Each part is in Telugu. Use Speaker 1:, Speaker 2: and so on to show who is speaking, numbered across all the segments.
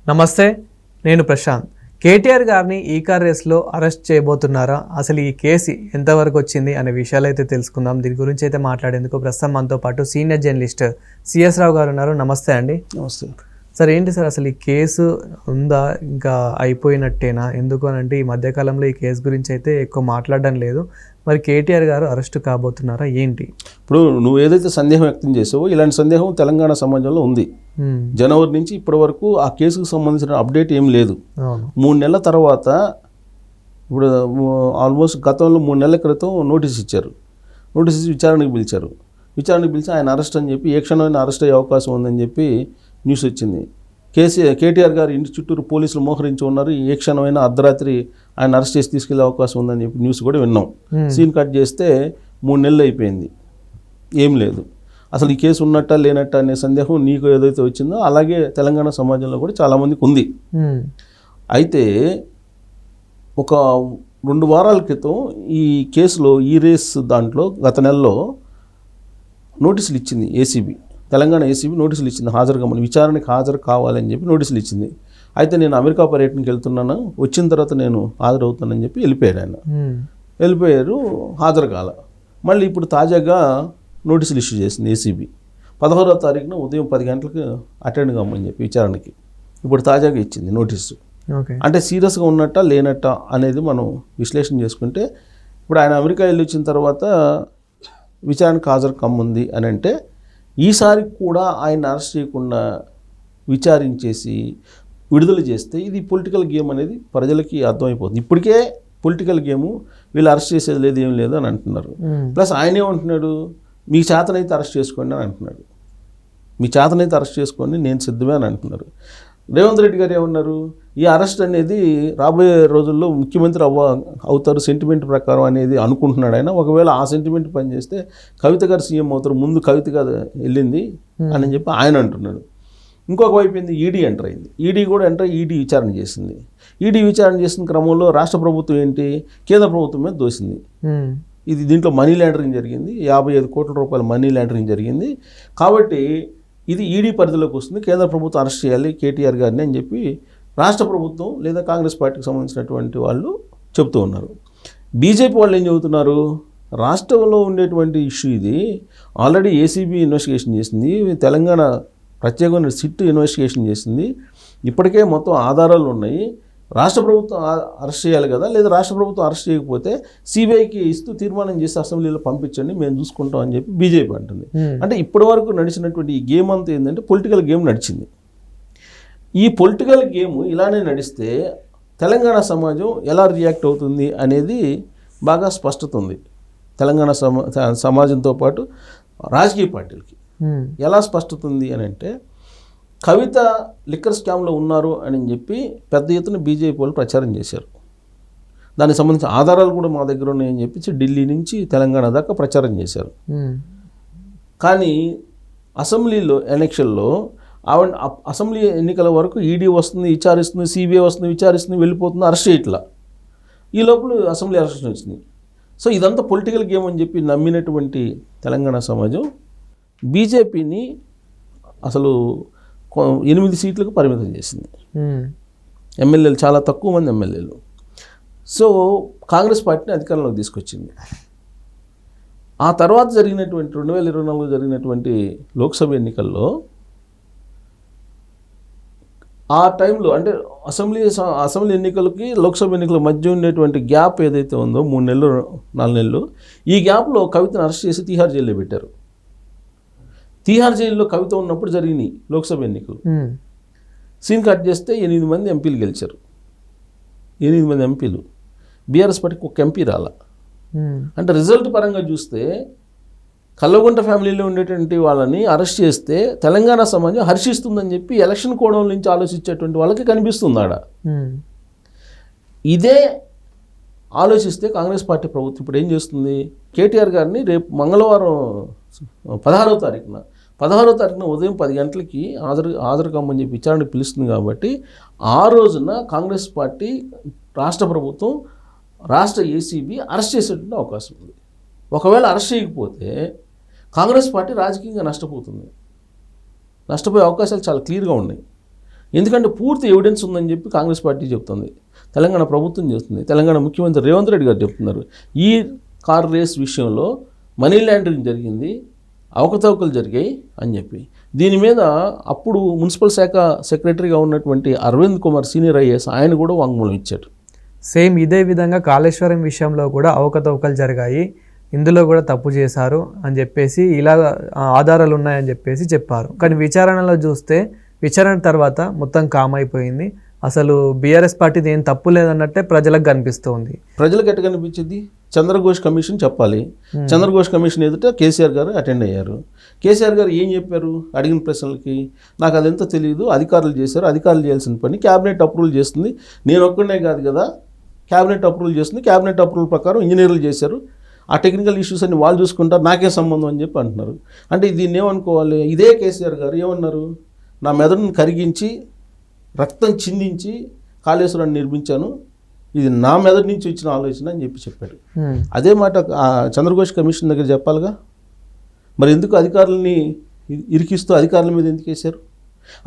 Speaker 1: నమస్తే, నేను ప్రశాంత్. కేటీఆర్ గారిని ఈ కార్ రేస్లో అరెస్ట్ చేయబోతున్నారా? అసలు ఈ కేసు ఎంతవరకు వచ్చింది అనే విషయాలు అయితే తెలుసుకుందాం. దీని గురించి అయితే మాట్లాడేందుకు ప్రస్తుతం మనతో పాటు సీనియర్ జర్నలిస్ట్ సిఎస్ రావు గారు ఉన్నారు. నమస్తే అండి.
Speaker 2: నమస్తే
Speaker 1: సార్. ఏంటి సార్ అసలు ఈ కేసు ఉందా, ఇంకా అయిపోయినట్టేనా? ఎందుకు అని అంటే ఈ మధ్యకాలంలో ఈ కేసు గురించి అయితే ఎక్కువ మాట్లాడడం లేదు. మరి కేటీఆర్ గారు అరెస్ట్ కాబోతున్నారా ఏంటి?
Speaker 2: ఇప్పుడు నువ్వు ఏదైతే సందేహం వ్యక్తం చేసావో ఇలాంటి సందేహం తెలంగాణ సమాజంలో ఉంది. జనవరి నుంచి ఇప్పటి వరకు ఆ కేసుకు సంబంధించిన అప్డేట్ ఏం లేదు. 3 నెలల తర్వాత ఇప్పుడు ఆల్మోస్ట్ గతంలో 3 నెలల క్రితం నోటీస్ ఇచ్చారు. నోటీస్ ఇచ్చి విచారణకు పిలిచి ఆయన అరెస్ట్ అని చెప్పి ఏ క్షణమైనా అరెస్ట్ అయ్యే అవకాశం ఉందని చెప్పి న్యూస్ వచ్చింది. కేటీఆర్ గారు ఇంటి చుట్టూరు పోలీసులు మోహరించి ఉన్నారు, ఏ క్షణమైనా అర్ధరాత్రి ఆయన అరెస్ట్ చేసి తీసుకెళ్లే అవకాశం ఉందని చెప్పి న్యూస్ కూడా విన్నాం. సీన్ కట్ చేస్తే 3 నెలలు అయిపోయింది, ఏం లేదు. అసలు ఈ కేసు ఉన్నట్ట లేనట్ట అనే సందేహం నీకు ఏదైతే వచ్చిందో అలాగే తెలంగాణ సమాజంలో కూడా చాలామందికి ఉంది. అయితే ఒక 2 వారాల క్రితం ఈ కేసులో ఈ రేస్ దాంట్లో గత నెలలో నోటీసులు ఇచ్చింది ఏసీబీ. తెలంగాణ ఏసీబీ నోటీసులు ఇచ్చింది, విచారణకు హాజరు కావాలని చెప్పి నోటీసులు ఇచ్చింది. అయితే నేను అమెరికా పర్యటనకి వెళ్తున్నాను, వచ్చిన తర్వాత నేను హాజరవుతానని చెప్పి వెళ్ళిపోయాడు ఆయన. వెళ్ళిపోయారు, హాజరు కాల. మళ్ళీ ఇప్పుడు తాజాగా నోటీసులు ఇష్యూ చేసింది ఏసీబీ. 16వ తారీఖున ఉదయం 10 గంటలకు అటెండ్ కమ్మని చెప్పి విచారణకి ఇప్పుడు తాజాగా ఇచ్చింది నోటీసు. అంటే సీరియస్గా ఉన్నట్ట లేనట్ట అనేది మనం విశ్లేషణ చేసుకుంటే, ఇప్పుడు ఆయన అమెరికా వెళ్ళి వచ్చిన తర్వాత విచారణకు హాజరు కమ్ముంది అని అంటే ఈసారి కూడా ఆయన అరెస్ట్ చేయకుండా విచారించేసి విడుదల చేస్తే ఇది పొలిటికల్ గేమ్ అనేది ప్రజలకి అర్థమైపోతుంది. ఇప్పటికే పొలిటికల్ గేము, వీళ్ళు అరెస్ట్ చేసేది లేదు, ఏం లేదు అని అంటున్నారు. ప్లస్ ఆయన ఏమంటున్నాడు, మీ చేతనైతే అరెస్ట్ చేసుకోండి అని అంటున్నాడు. మీ చేతనైతే అరెస్ట్ చేసుకోండి, నేను సిద్ధమే అని అంటున్నారు. రేవంత్ రెడ్డి గారు ఏమన్నారు, ఈ అరెస్ట్ అనేది రాబోయే రోజుల్లో ముఖ్యమంత్రి అవుతారు సెంటిమెంట్ ప్రకారం అనేది అనుకుంటున్నాడు ఆయన. ఒకవేళ ఆ సెంటిమెంట్ పనిచేస్తే కవిత గారు సీఎం అవుతారు, ముందు కవిత గారు వెళ్ళింది అని చెప్పి ఆయన అంటున్నాడు. ఇంకొక వైపు ఏంది, ఈడీ ఎంటర్ అయింది. ఈడీ కూడా ఈడీ విచారణ చేసింది. ఈడీ విచారణ చేసిన క్రమంలో రాష్ట్ర ప్రభుత్వం ఏంటి, కేంద్ర ప్రభుత్వం మీద దోసింది. ఇది దీంట్లో మనీ లాండరింగ్ జరిగింది, 55 కోట్ల రూపాయల మనీ లాండరింగ్ జరిగింది. కాబట్టి ఇది ఈడీ పరిధిలోకి వస్తుంది, కేంద్ర ప్రభుత్వం అరెస్ట్ చేయాలి కేటీఆర్ గారిని అని చెప్పి రాష్ట్ర ప్రభుత్వం లేదా కాంగ్రెస్ పార్టీకి సంబంధించినటువంటి వాళ్ళు చెప్తూ ఉన్నారు. బీజేపీ వాళ్ళు ఏం చెబుతున్నారు, రాష్ట్రంలో ఉండేటువంటి ఇష్యూ ఇది, ఆల్రెడీ ఏసీబీ ఇన్వెస్టిగేషన్ చేసింది, తెలంగాణ ప్రత్యేకమైన సిట్ ఇన్వెస్టిగేషన్ చేసింది, ఇప్పటికే మొత్తం ఆధారాలు ఉన్నాయి, రాష్ట్ర ప్రభుత్వం అరెస్ట్ చేయాలి కదా, లేదా రాష్ట్ర ప్రభుత్వం అరెస్ట్ చేయకపోతే సిబిఐకి ఇస్తూ తీర్మానం చేసి అసెంబ్లీలో పంపించండి, మేము చూసుకుంటాం అని చెప్పి బీజేపీ అంటుంది. అంటే ఇప్పటి వరకు నడిచినటువంటి ఈ గేమ్ అంతా ఏంటంటే పొలిటికల్ గేమ్ నడిచింది. ఈ పొలిటికల్ గేమ్ ఇలానే నడిస్తే తెలంగాణ సమాజం ఎలా రియాక్ట్ అవుతుంది అనేది బాగా స్పష్టత ఉంది. తెలంగాణ సమాజంతో పాటు రాజకీయ పార్టీలకి ఎలా స్పష్టత ఉంది అని అంటే, కవిత లిక్కర్ స్కామ్లో ఉన్నారు అని చెప్పి పెద్ద ఎత్తున బీజేపీ వాళ్ళు ప్రచారం చేశారు. దానికి సంబంధించిన ఆధారాలు కూడా మా దగ్గర ఉన్నాయని చెప్పి ఢిల్లీ నుంచి తెలంగాణ దాకా ప్రచారం చేశారు. కానీ అసెంబ్లీలో ఎలక్షన్లో ఆవిడ అసెంబ్లీ ఎన్నికల వరకు ఈడీ వస్తుంది, విచారిస్తుంది, సిబిఐ వస్తుంది, విచారిస్తుంది, వెళ్ళిపోతుంది, అరెస్ట్ చేయట్లా. ఈ లోపల అసెంబ్లీ అరెస్ట్ వచ్చింది. సో ఇదంతా పొలిటికల్ గేమ్ అని చెప్పి నమ్మినటువంటి తెలంగాణ సమాజం బీజేపీని అసలు 8 సీట్లకు పరిమితం చేసింది. ఎమ్మెల్యేలు చాలా తక్కువ మంది ఎమ్మెల్యేలు. సో కాంగ్రెస్ పార్టీని అధికారంలోకి తీసుకొచ్చింది. ఆ తర్వాత జరిగినటువంటి 2024 జరిగినటువంటి లోక్సభ ఎన్నికల్లో ఆ టైంలో అంటే అసెంబ్లీ ఎన్నికలకి లోక్సభ ఎన్నికల మధ్య ఉండేటువంటి గ్యాప్ ఏదైతే ఉందో 3 నెలలు 4 నెలలు, ఈ గ్యాప్లో కవితను అరెస్ట్ చేసి తీహార్ జైల్లో పెట్టారు. తీహార్ జైల్లో కవిత ఉన్నప్పుడు జరిగినాయి లోక్సభ ఎన్నికలు. సీన్ కట్ చేస్తే 8 మంది ఎంపీలు గెలిచారు. 8 మంది ఎంపీలు, బీఆర్ఎస్ పార్టీకి ఒక ఎంపీ రాలా. అంటే రిజల్ట్ పరంగా చూస్తే కల్వకుంట్ల ఫ్యామిలీలో ఉండేటువంటి వాళ్ళని అరెస్ట్ చేస్తే తెలంగాణ సమాజం హర్షిస్తుందని చెప్పి ఎలక్షన్ కోణం నుంచి ఆలోచించేటువంటి వాళ్ళకి కనిపిస్తుంది ఆడ. ఇదే ఆలోచిస్తే కాంగ్రెస్ పార్టీ ప్రభుత్వం ఇప్పుడు ఏం చేస్తుంది, కేటీఆర్ గారిని రేపు మంగళవారం 16వ తారీఖున ఉదయం 10 గంటలకి హాజరు కమ్మని చెప్పి విచారణకు పిలుస్తుంది. కాబట్టి ఆ రోజున కాంగ్రెస్ పార్టీ, రాష్ట్ర ప్రభుత్వం, రాష్ట్ర ఏసీబీ అరెస్ట్ చేసేటువంటి అవకాశం ఉంది. ఒకవేళ అరెస్ట్ చేయకపోతే కాంగ్రెస్ పార్టీ రాజకీయంగా నష్టపోతుంది. నష్టపోయే అవకాశాలు చాలా క్లియర్గా ఉన్నాయి. ఎందుకంటే పూర్తి ఎవిడెన్స్ ఉందని చెప్పి కాంగ్రెస్ పార్టీ చెప్తుంది, తెలంగాణ ప్రభుత్వం చేస్తుంది, తెలంగాణ ముఖ్యమంత్రి రేవంత్ రెడ్డి గారు చెప్తున్నారు. ఈ కార్ రేస్ విషయంలో మనీ లాండరింగ్ జరిగింది, అవకతవకలు జరిగాయి అని చెప్పి. దీని మీద అప్పుడు మున్సిపల్ శాఖ సెక్రటరీగా ఉన్నటువంటి అరవింద్ కుమార్ సీనియర్ ఐఏఎస్ ఆయన కూడా వాంగ్మూలం ఇచ్చారు.
Speaker 1: సేమ్ ఇదే విధంగా కాళేశ్వరం విషయంలో కూడా అవకతవకలు జరిగాయి, ఇందులో కూడా తప్పు చేశారు అని చెప్పేసి ఇలా ఆధారాలు ఉన్నాయని చెప్పేసి చెప్పారు. కానీ విచారణలో చూస్తే విచారణ తర్వాత మొత్తం కామ్ అయిపోయింది. అసలు బీఆర్ఎస్ పార్టీది ఏం తప్పు లేదన్నట్టే ప్రజలకు కనిపిస్తుంది.
Speaker 2: ప్రజలకు ఎట్ట కనిపించింది? చంద్రఘోష్ కమిషన్ చెప్పాలి. చంద్రఘోష్ కమిషన్ ఎదుట కేసీఆర్ గారు అటెండ్ అయ్యారు. కేసీఆర్ గారు ఏం చెప్పారు అడిగిన ప్రశ్నలకి? నాకు అదంతా తెలియదు, అధికారులు చేశారు, అధికారులు చేయాల్సిన పని క్యాబినెట్ అప్రూవల్ చేస్తుంది, నేను ఒక్కడే కాదు కదా, క్యాబినెట్ అప్రూవల్ చేస్తుంది, క్యాబినెట్ అప్రూవల్ ప్రకారం ఇంజనీర్లు చేశారు, ఆ టెక్నికల్ ఇష్యూస్ అన్ని వాళ్ళు చూసుకుంటారు, నాకే సంబంధం అని చెప్పి అంటున్నారు. అంటే దీన్ని ఏమనుకోవాలి? ఇదే కేసీఆర్ గారు ఏమన్నారు? నా మెదడును కరిగించి రక్తం చిందించి కాళేశ్వరాన్ని నిర్మించాను, ఇది నా మెదడు నుంచి వచ్చిన ఆలోచన అని చెప్పి చెప్పాడు. అదే మాట చంద్రఘోష్ కమిషన్ దగ్గర చెప్పాలిగా. మరి ఎందుకు అధికారులని ఇరికిస్తూ అధికారుల మీద ఎందుకు వేశారు?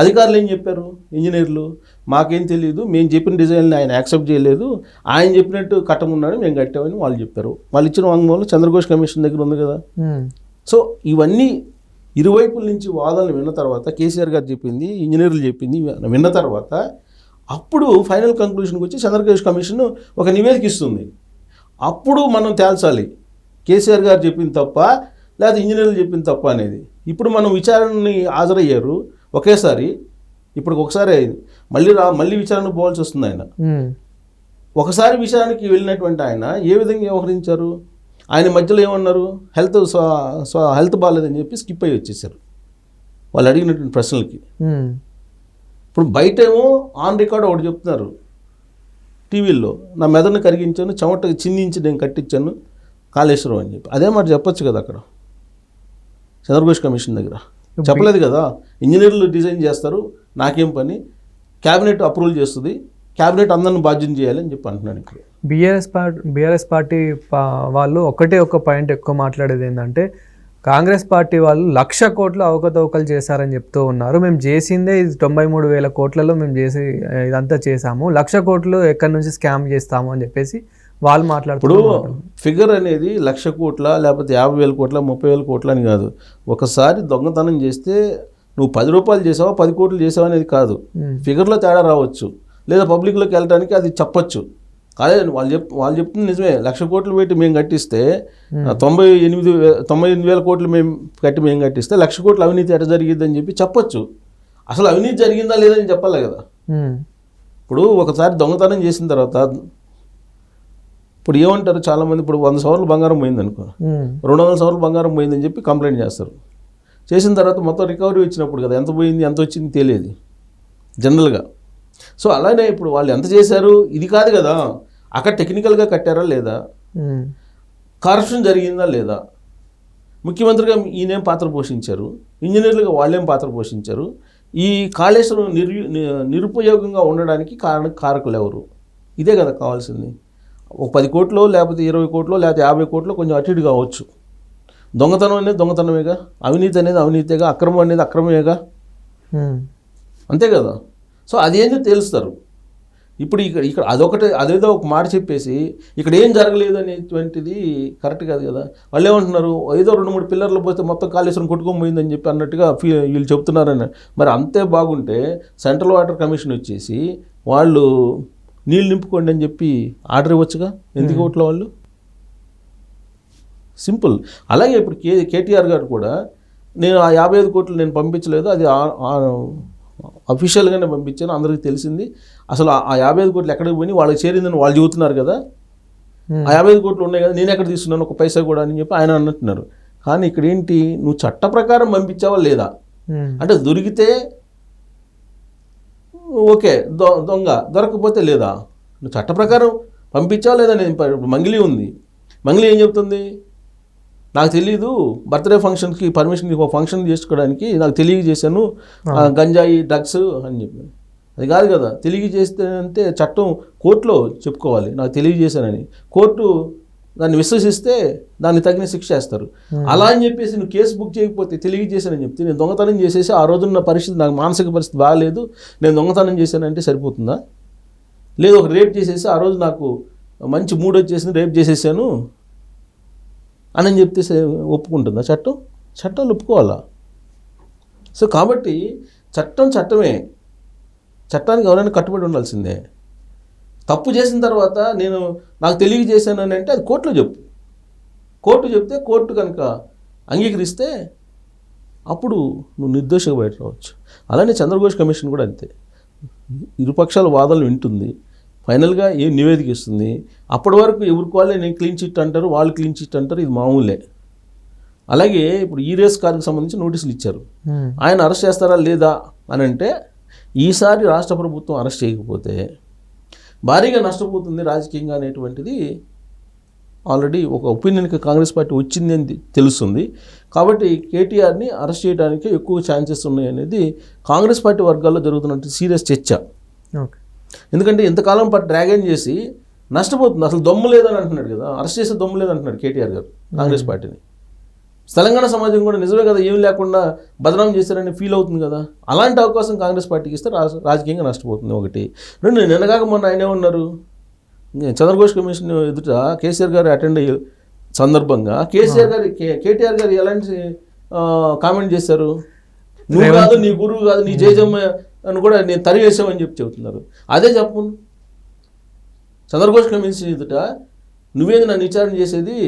Speaker 2: అధికారులు ఏం చెప్పారు? ఇంజనీర్లు మాకేం తెలియదు, మేము చెప్పిన డిజైన్ని ఆయన యాక్సెప్ట్ చేయలేదు, ఆయన చెప్పినట్టు కట్టమున్నాడు, మేము కట్టామని వాళ్ళు చెప్పారు. వాళ్ళు ఇచ్చిన వాంగ్మూలం చంద్రఘోష్ కమిషన్ దగ్గర ఉంది కదా. సో ఇవన్నీ ఇరువైపుల నుంచి వాదనలు విన్న తర్వాత కేసీఆర్ గారు చెప్పింది, ఇంజనీర్లు చెప్పింది విన్న తర్వాత అప్పుడు ఫైనల్ కంక్లూషన్కి వచ్చి చంద్రఘోష్ కమిషన్ ఒక నివేదిక ఇస్తుంది. అప్పుడు మనం తేల్చాలి కేసీఆర్ గారు చెప్పింది తప్ప లేదా ఇంజనీర్లు చెప్పింది తప్ప అనేది. ఇప్పుడు మనం విచారణని హాజరయ్యారు ఒకేసారి, ఇప్పుడు ఒకసారి మళ్ళీ విచారణకు పోవాల్సి వస్తుంది. ఆయన ఒకసారి విచారణకి వెళ్ళినటువంటి ఆయన ఏ విధంగా వ్యవహరించారు? ఆయన మధ్యలో ఏమన్నారు? హెల్త్ బాగాలేదని చెప్పి స్కిప్ అయ్యి వచ్చేసారు వాళ్ళు అడిగినటువంటి ప్రశ్నలకి. ఇప్పుడు బయటేమో ఆన్ రికార్డ్ ఒకటి చెప్తున్నారు టీవీల్లో, నా మెదడును కరిగించాను, చెమటకి చిందించి నేను కట్టించాను కాళేశ్వరం అని చెప్పి. అదే మాట చెప్పొచ్చు కదా అక్కడ చంద్రఘోష్ కమిషన్ దగ్గర. చెప్పలేదు కదా. ఇంజనీర్లు డిజైన్ చేస్తారు, నాకేం పని, క్యాబినెట్ అప్రూవల్ చేస్తుంది, క్యాబినెట్ అందరిని బాధ్యం చేయాలని చెప్పి అంటున్నాడు. ఇప్పుడు
Speaker 1: బీఆర్ఎస్ పార్టీ వాళ్ళు ఒక పాయింట్ ఎక్కువ మాట్లాడేది ఏంటంటే, కాంగ్రెస్ పార్టీ వాళ్ళు 1,00,000 కోట్లు అవకతవకలు చేశారని చెప్తూ ఉన్నారు. మేము చేసిందే 93,000 కోట్లలో మేము చేసి ఇదంతా చేసాము, 1,00,000 కోట్లు ఎక్కడి నుంచి స్కామ్ చేస్తాము అని చెప్పేసి వాళ్ళు మాట్లాడుతున్నారు.
Speaker 2: ఇప్పుడు ఫిగర్ అనేది 1,00,000 కోట్ల లేకపోతే 50,000 కోట్ల 30,000 కోట్ల అని కాదు. ఒకసారి దొంగతనం చేస్తే నువ్వు 10 రూపాయలు చేసావా 10 కోట్లు చేసావా అనేది కాదు. ఫిగర్లో తేడా రావచ్చు, లేదా పబ్లిక్లోకి వెళ్ళడానికి అది చెప్పచ్చు. అదే వాళ్ళు చెప్తుంది నిజమే. 1,00,000 కోట్లు పెట్టి మేము కట్టిస్తే 98,000 కోట్లు మేము కట్టిస్తే 1,00,000 కోట్లు అవినీతి ఎట జరిగిద్దని చెప్పి చెప్పొచ్చు. అసలు అవినీతి జరిగిందా లేదని చెప్పాలి కదా. ఇప్పుడు ఒకసారి దొంగతనం చేసిన తర్వాత ఇప్పుడు ఏమంటారు చాలామంది, ఇప్పుడు 100 సవర్లు బంగారం పోయింది అనుకో, 200 సవర్లు బంగారం పోయిందని చెప్పి కంప్లైంట్ చేస్తారు. చేసిన తర్వాత మొత్తం రికవరీ వచ్చినప్పుడు కదా ఎంత పోయింది ఎంత వచ్చింది తెలియదు జనరల్గా. సో అలానే ఇప్పుడు వాళ్ళు ఎంత చేశారు ఇది కాదు కదా, అక్కడ టెక్నికల్గా కట్టారా లేదా, కరప్షన్ జరిగిందా లేదా, ముఖ్యమంత్రిగా ఈయనేం పాత్ర పోషించారు, ఇంజనీర్లుగా వాళ్ళేం పాత్ర పోషించారు, ఈ కాళేశ్వరం నిరుపయోగంగా ఉండడానికి కారకులు ఎవరు, ఇదే కదా కావాల్సింది. ఒక 10 కోట్లు లేకపోతే 20 కోట్లు లేకపోతే 50 కోట్లు కొంచెం అటు ఇటు కావచ్చు. దొంగతనం అనేది దొంగతనమేగా, అవినీతి అనేది అవినీతిగా, అక్రమం అనేది అక్రమమేగా, అంతే కదా. సో అదేంటో తెలుస్తారు. ఇప్పుడు ఇక్కడ అదేదో ఒక మాట చెప్పేసి ఇక్కడ ఏం జరగలేదు అనేటువంటిది కరెక్ట్ కాదు కదా. వాళ్ళు ఏమంటున్నారు, ఏదో 2-3 పిల్లర్లు పోతే మొత్తం కాళేశ్వరం కొట్టుకొని పోయిందని చెప్పి అన్నట్టుగా వీళ్ళు చెప్తున్నారని. మరి అంతే బాగుంటే సెంట్రల్ వాటర్ కమిషన్ వచ్చేసి వాళ్ళు నీళ్ళు నింపుకోండి అని చెప్పి ఆర్డర్ ఇవ్వచ్చుగా, ఎందుకు ఇవ్వట్లే వాళ్ళు? సింపుల్. అలాగే ఇప్పుడు కేటీఆర్ గారు కూడా నేను ఆ 55 కోట్లు నేను పంపించలేదు, అది అఫీషియల్గానే పంపించాను, అందరికీ తెలిసింది. అసలు ఆ 55 కోట్లు ఎక్కడికి పోయి వాళ్ళకి చేరిందని వాళ్ళు చెబుతున్నారు కదా. ఆ 55 కోట్లు ఉన్నాయి కదా, నేను ఎక్కడ తీసుకున్నాను ఒక పైసా కూడా అని చెప్పి ఆయన అంటున్నారు. కానీ ఇక్కడ ఏంటి, నువ్వు చట్ట ప్రకారం పంపించావా లేదా అంటే, దొరికితే ఓకే, దొరకకపోతే లేదా, నువ్వు చట్ట ప్రకారం పంపించావా లేదా. నేను మంగిలి ఉంది, మంగిలి ఏం చెప్తుంది, నాకు తెలీదు, బర్త్డే ఫంక్షన్కి పర్మిషన్ ఒక ఫంక్షన్ చేసుకోవడానికి నాకు తెలియజేశాను గంజాయి డ్రగ్స్ అని చెప్పి. అది కాదు కదా, తెలియజేస్తే అంటే చట్టం కోర్టులో చెప్పుకోవాలి నాకు తెలియజేశానని. కోర్టు దాన్ని విశ్వసిస్తే దాన్ని తగిన శిక్ష చేస్తారు. అలా అని చెప్పేసి నువ్వు కేసు బుక్ చేయకపోతే తెలియజేశానని చెప్తే నేను దొంగతనం చేసేసి ఆ రోజున్న పరిస్థితి నాకు మానసిక పరిస్థితి బాగాలేదు నేను దొంగతనం చేశానంటే సరిపోతుందా? లేదు ఒక రేప్ చేసేసి ఆ రోజు నాకు మంచి మూడ్ వచ్చేసింది రేప్ చేసేసాను అని చెప్తే ఒప్పుకుంటుందా చట్టం? చట్టాలు ఒప్పుకోవాలా? సో కాబట్టి చట్టమే, చట్టానికి ఎవరైనా కట్టుబడి ఉండాల్సిందే. తప్పు చేసిన తర్వాత నాకు తెలియజేశానని అంటే అది కోర్టులో చెప్పు. కోర్టు చెప్తే కోర్టు కనుక అంగీకరిస్తే అప్పుడు నువ్వు నిర్దోషిగా బయట రావచ్చు. అలానే చంద్రఘోష్ కమిషన్ కూడా అంతే, ఇరుపక్షాల వాదనలు వింటుంది, ఫైనల్గా ఏం నివేదిక ఇస్తుంది. అప్పటి వరకు ఎవరికి నేను క్లీన్ చిట్ అంటారు, వాళ్ళు క్లీన్ చిట్ అంటారు, ఇది మామూలే. అలాగే ఇప్పుడు ఈ రేస్ కార్కి సంబంధించి నోటీసులు ఇచ్చారు. ఆయన అరెస్ట్ చేస్తారా లేదా అని అంటే ఈసారి రాష్ట్ర ప్రభుత్వం అరెస్ట్ చేయకపోతే భారీగా నష్టపోతుంది రాజకీయంగా అనేటువంటిది ఆల్రెడీ ఒక ఒపీనియన్కి కాంగ్రెస్ పార్టీ వచ్చింది అని తెలుస్తుంది. కాబట్టి కేటీఆర్ని అరెస్ట్ చేయడానికి ఎక్కువ ఛాన్సెస్ ఉన్నాయి అనేది కాంగ్రెస్ పార్టీ వర్గాల్లో జరుగుతున్నట్టు సీరియస్ చర్చ. ఎందుకంటే ఇంతకాలం పాటు డ్రాగన్ చేసి నష్టపోతుంది. అసలు దమ్ము లేదని అంటున్నాడు కదా, అరెస్ట్ చేసే దమ్ము లేదంటున్నాడు కేటీఆర్ గారు కాంగ్రెస్ పార్టీని. తెలంగాణ సమాజం కూడా నిజమే కదా, ఏం లేకుండా బదనాం చేశారని ఫీల్ అవుతుంది కదా. అలాంటి అవకాశం కాంగ్రెస్ పార్టీకి ఇస్తే రాజకీయంగా నష్టపోతుంది. ఒకటి. రెండు, నిన్నగాక మొన్న ఆయనే ఉన్నారు చంద్రఘోష్ కమిషన్ ఎదుట కేసీఆర్ గారు అటెండ్ అయ్యే సందర్భంగా కేటీఆర్ గారు ఎలాంటి కామెంట్ చేశారు? నువ్వు కాదు, నీ గురువు కాదు, నీ జయజమ్మ అని కూడా నేను తరివేసామని చెప్తున్నారు. అదే చెప్పు, చంద్రఘోష్ కమిషన్ ఎదుట నువ్వేది నన్ను విచారణ చేసేది,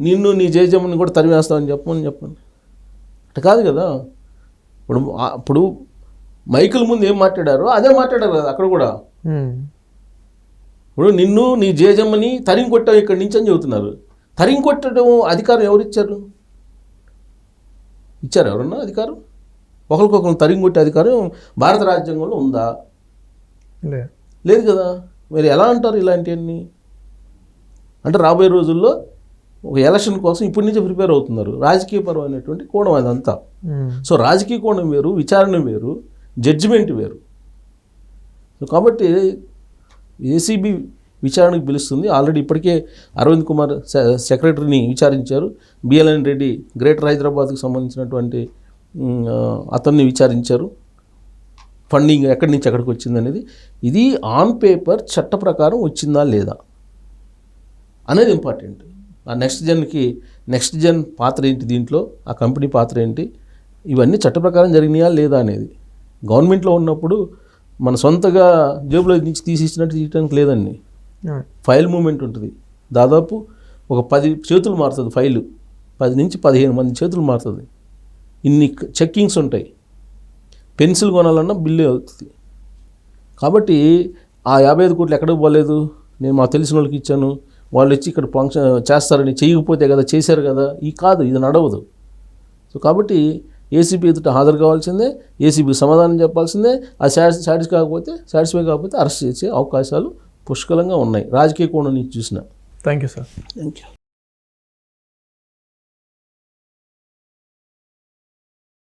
Speaker 2: నిన్ను నీ జయజమ్మని కూడా తరివేస్తామని చెప్పండి. అట్లా కాదు కదా. ఇప్పుడు మైకుల ముందు ఏం మాట్లాడారో అదే మాట్లాడారు కదా అక్కడ కూడా. ఇప్పుడు నిన్ను నీ జయజమ్మని తరిం కొట్టావు ఇక్కడి నుంచి అని చెబుతున్నారు. తరిం కొట్టడం అధికారం ఎవరు ఇచ్చారు? ఎవరన్నా అధికారం? ఒకరికొకరు తరిం కొట్టే అధికారం భారత రాజ్యాంగంలో ఉందా? లేదు కదా. మరి ఎలా అంటారు ఇలాంటివన్నీ? అంటే రాబోయే రోజుల్లో ఒక ఎలక్షన్ కోసం ఇప్పటి నుంచే ప్రిపేర్ అవుతున్నారు. రాజకీయపరమైనటువంటి కోణం అదంతా. సో రాజకీయ కోణం వేరు, విచారణ వేరు, జడ్జిమెంట్ వేరు. కాబట్టి ఏసీబీ విచారణకు పిలుస్తుంది. ఆల్రెడీ ఇప్పటికే అరవింద్ కుమార్ సెక్రటరీని విచారించారు. బిఎల్ఎన్ రెడ్డి గ్రేటర్ హైదరాబాద్కు సంబంధించినటువంటి అతన్ని విచారించారు. ఫండింగ్ ఎక్కడి నుంచి ఎక్కడికి వచ్చింది అనేది, ఇది ఆన్ పేపర్ చట్ట ప్రకారం వచ్చిందా లేదా అనేది ఇంపార్టెంట్. ఆ నెక్స్ట్ జన్ పాత్ర ఏంటి దీంట్లో, ఆ కంపెనీ పాత్ర ఏంటి, ఇవన్నీ చట్ట ప్రకారం జరిగినాయా లేదా అనేది. గవర్నమెంట్లో ఉన్నప్పుడు మన సొంతగా జేబులో నుంచి తీసి ఇచ్చినట్టు తీయడానికి లేదండి. ఫైల్ మూమెంట్ ఉంటుంది. దాదాపు ఒక 10 చేతులు మారుతుంది ఫైలు, 10 నుంచి 15 మంది చేతులు మారుతుంది. ఇన్ని చెక్కింగ్స్ ఉంటాయి. పెన్సిల్ కొనాలన్నా బిల్లు అవుతుంది. కాబట్టి ఆ 55 కోట్లు ఎక్కడికి పోలేదు, నేను మా తెలిసిన వాళ్ళకి ఇచ్చాను, వాళ్ళు వచ్చి ఇక్కడ ఫంక్షన్ చేస్తారని, చేయకపోతే కదా చేశారు కదా, కాదు, ఇది నడవదు. సో కాబట్టి ఏసీబీ ఎదుట హాజరు కావాల్సిందే, ఏసీబీకి సమాధానం చెప్పాల్సిందే. అది సాటిస్ఫై కాకపోతే అరెస్ట్ చేసే అవకాశాలు పుష్కలంగా ఉన్నాయి రాజకీయ కోణం నుంచి చూసినా.
Speaker 1: Thank you sir.
Speaker 2: Thank you.